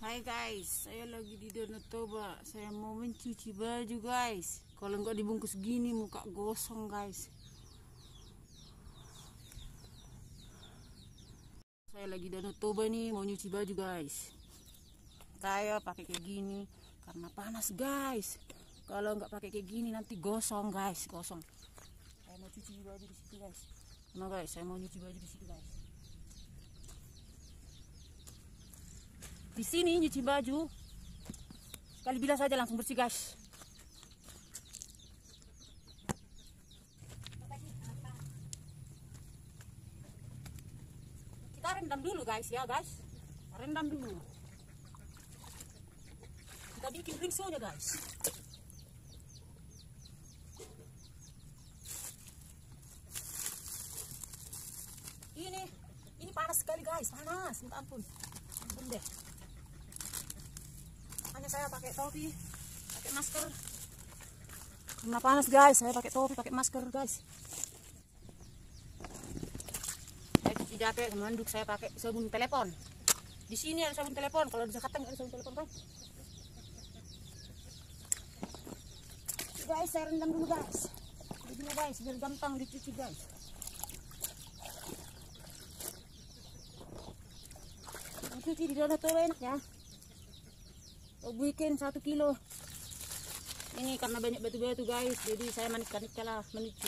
Hai guys, saya lagi di Danau Toba. Saya mau mencuci baju guys. Kalau nggak dibungkus gini muka gosong guys. Saya lagi Danau Toba nih, mau nyuci baju guys. Saya pakai kayak gini karena panas guys. Kalau nggak pakai kayak gini nanti gosong guys, gosong. Saya mau cuci baju di situ guys. Nah guys, saya mau nyuci baju di situ guys. Di sini nyuci baju sekali bilas saja langsung bersih guys. Kita rendam dulu guys ya guys. Rendam dulu. Kita bikin ringsonya guys. Ini panas sekali guys, panas, minta ampun. Ampun deh. Hanya saya pakai topi, pakai masker. Karena panas guys, saya pakai topi, pakai masker guys. Saya cuci jaket, manduk saya pakai sabun telepon. Di sini ada sabun telepon, kalau di Jakarta nggak ada sabun telepon kan? Guys, saya rendam dulu guys. Begini guys, biar gampang dicuci guys. Cuci di Danau Toba enak ya. Bikin 1 kilo. Ini karena banyak batu-batu guys, jadi saya manik-manik kalah mencuci.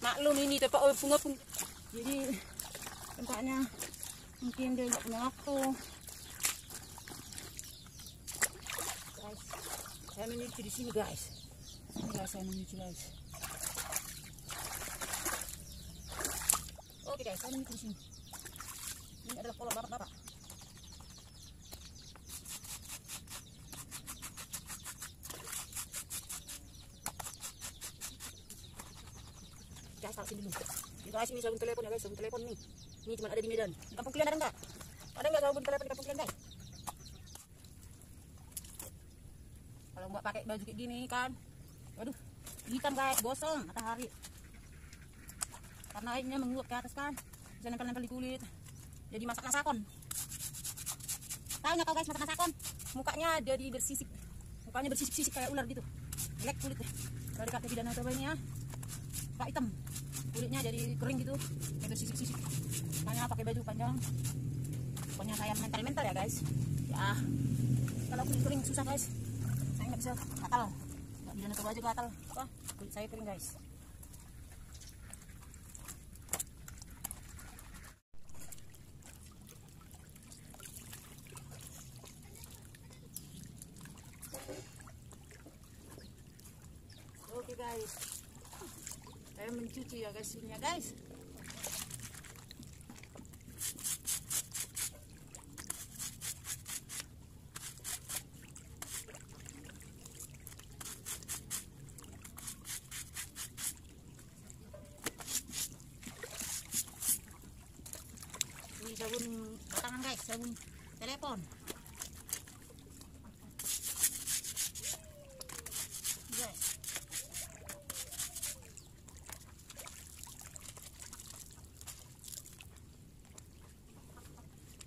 Maklum ini tempat pengepung, jadi tempatnya mungkin dia nggak punya waktu. Guys, saya menyuci di sini guys. Enggak, saya menyuci guys. Oke guys, saya menyuci di sini. Ini adalah kolom bapak-bapak. Guys, taruh sini dulu. Guys, ini sabun telepon ya guys, sabun telepon nih. Ini cuma ada di Medan. Di kampung kalian ada enggak? Ada enggak sabun telepon di kampung kalian guys? Kalau nggak pakai baju kayak gini kan, waduh, hitam guys, gosong matahari. Karena airnya menguap ke atas kan, bisa nempel-nempel di kulit. Jadi masak nasakon. Tahu nggak kau guys masak nasakon? Mukanya jadi bersisik. Mukanya bersisik-sisik kayak ular gitu. Black kulitnya. Kalau dikata di Danau Toba ini ya, Pak hitam. Kulitnya jadi kering gitu, kayak bersisik-sisik. Makanya pakai baju panjang. Pokoknya saya mental ya guys. Ya, kalau kulit kering susah guys. Saya nggak bisa gatal. Nggak di Danau Toba aja gatal. Wah, kulit saya kering guys. Oke guys, saya mencuci ya guys ini ya guys. Ini sabun batangan guys, sabun telepon. Guys.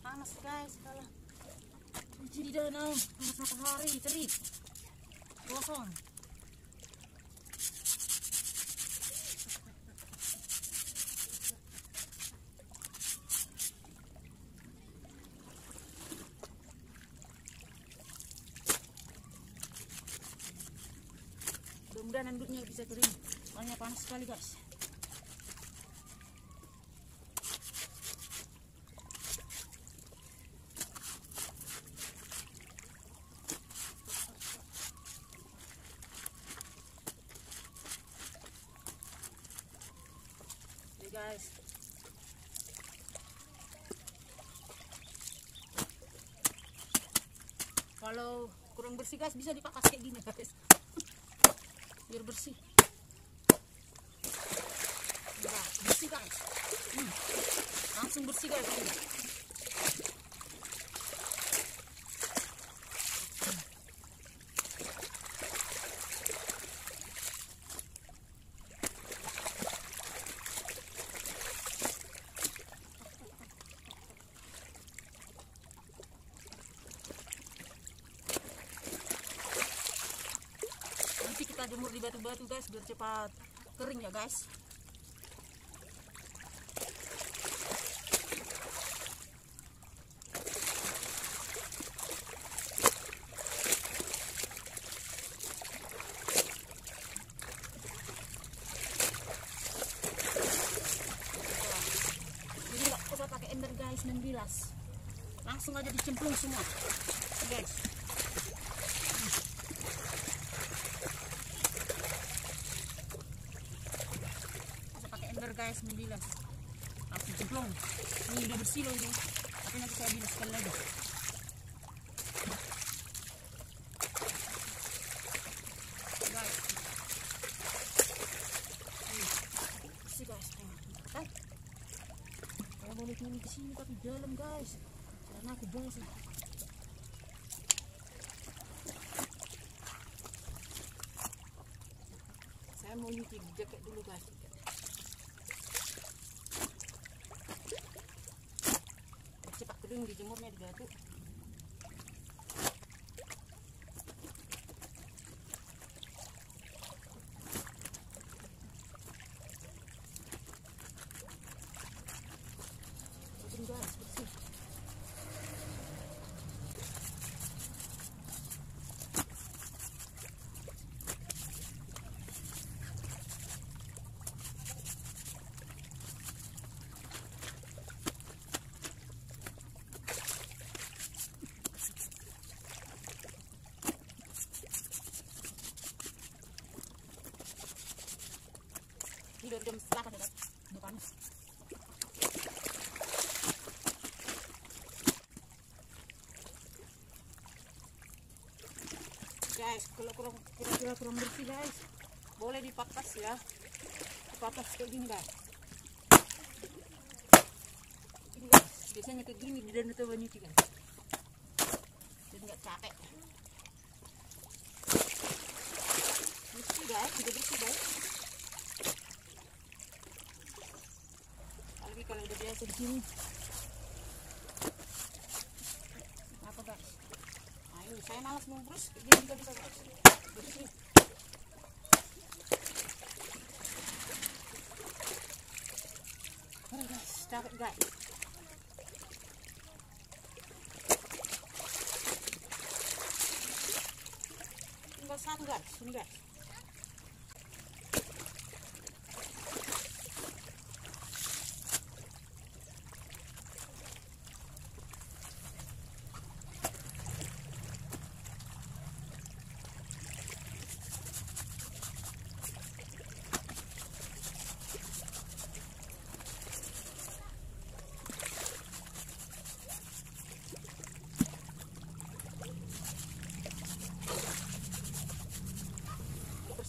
Panas guys, kalau cuci di danau panas matahari terik gosong. Mudah-mudahan handuknya bisa kering, soalnya panas sekali guys. Guys, kalau kurang bersih guys bisa dipakai kayak gini guys, biar bersih. Nah, bersih guys, langsung bersih guys. batu-batu guys, biar cepat kering ya guys. Jadi nggak usah pakai ember guys, membilas. Langsung aja dicemplung semua guys. Guys, membilas langsung cemplung. Ini udah bersih loh ini, tapi nanti saya bilas sekali lagi guys. Bersih guys. Saya boleh keliling ke sini tapi dalam guys, karena aku bosan. Saya mau nyuci jaket dulu guys. Dijemurnya di batu. Guys, bersih. Ini udah jam setengah dekat depan. Guys, kalau kira-kira kurang bersih guys, boleh dipakas ya. Dipakas kayak gini guys. Ini guys, biasanya kayak gini di danau Toba nyuci guys. Jadi nggak capek. Bersih guys, sudah bersih guys. Kalau udah biasa di sini apa guys. Nah ini saya malas ngurus, dia juga bisa guys. Bersih. Oke guys, capek guys. Tinggal satu guys, ini guys.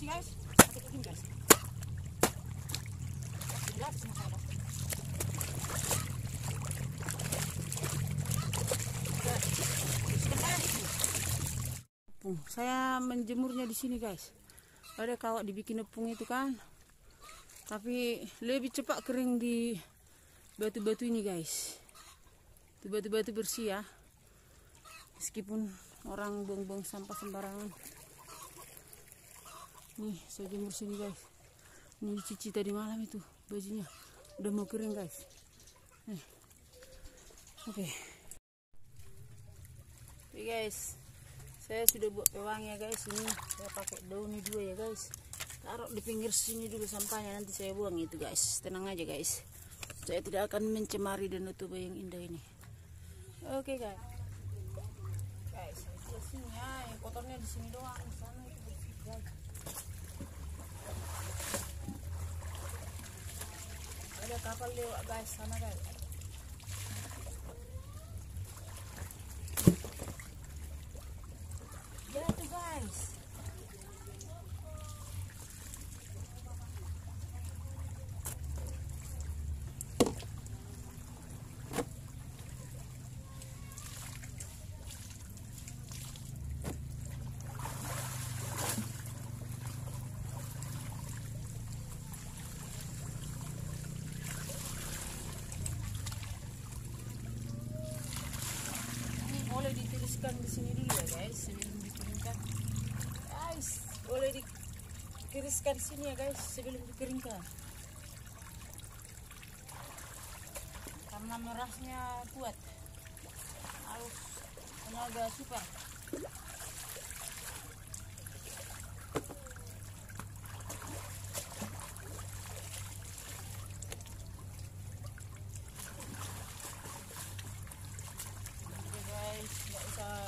Guys, pakai ini guys. Gelap semua saya. Saya menjemurnya di sini guys. Ada kawat dibikin nepung itu kan, tapi lebih cepat kering di batu-batu ini guys. Itu batu-batu bersih ya, meskipun orang buang-buang sampah sembarangan. Nih saya jemur sini guys. Ini dicuci tadi malam itu bajunya, udah mau kering guys. Oke. Oke guys, saya sudah buat pewangi ya guys. Ini saya pakai daun ini dua ya guys. Taruh di pinggir sini dulu sampahnya, nanti saya buang itu guys. Tenang aja guys, saya tidak akan mencemari Danau Toba yang indah ini. Oke guys. Guys, di sini ya, yang kotornya di sini doang, di sana itu bersih guys. Ada kapal lewat guys, sana guys. Ya tuh guys. Boleh dituliskan di sini dulu ya guys, sebelum dituliskan guys. Boleh tiriskan di sini ya guys sebelum dikeringkan. Karena merasnya kuat, harus tenaga super. Oke guys, nggak usah.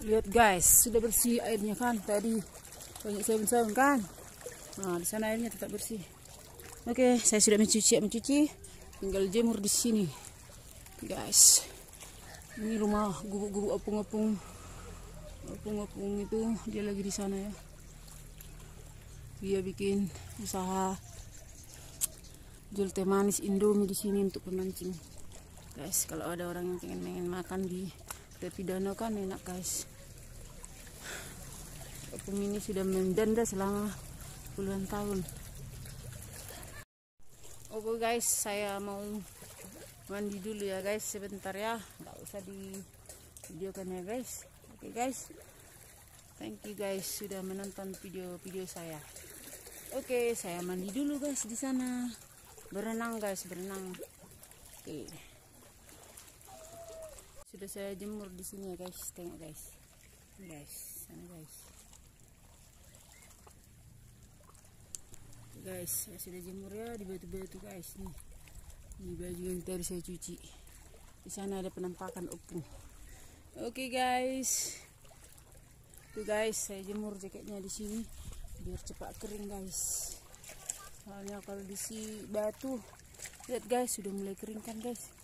Lihat guys, sudah bersih airnya kan tadi banyak sabun-sabun kan. Nah, di sana airnya tetap bersih. Oke, saya sudah mencuci, tinggal jemur di sini. Guys. Ini rumah gubuk-gubuk opung-opung. Opung-opung itu dia lagi di sana ya. Dia bikin usaha jual teh manis Indomie di sini untuk pemancing. Guys, kalau ada orang yang pengen makan di tepi danau kan enak guys. Opung ini sudah menjanda selama puluhan tahun. Oke guys, saya mau mandi dulu ya guys sebentar ya, nggak usah di videokan ya guys. Oke guys, thank you guys sudah menonton video saya. Oke, saya mandi dulu guys di sana, berenang guys, berenang. Oke, sudah saya jemur di sini ya guys, tengok guys, sana guys. Guys, saya sudah jemur ya di batu-batu guys nih. Ini baju yang tadi saya cuci. Di sana ada penampakan opung. Oke guys. Tuh guys, saya jemur jaketnya di sini biar cepat kering guys. Soalnya kalau di batu, lihat guys sudah mulai kering kan guys.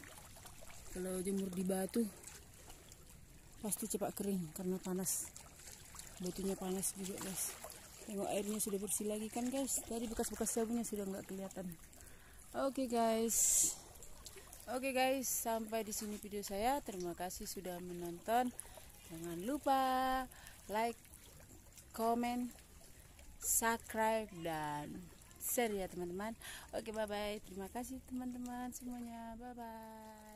Kalau jemur di batu pasti cepat kering karena panas. Batunya panas juga guys. Tengok airnya sudah bersih lagi kan guys. Tadi bekas-bekas sabunnya sudah nggak kelihatan. Oke guys, sampai di sini video saya. Terima kasih sudah menonton. Jangan lupa like, comment, subscribe dan share ya teman-teman. Oke, bye bye. Terima kasih teman-teman semuanya. Bye bye.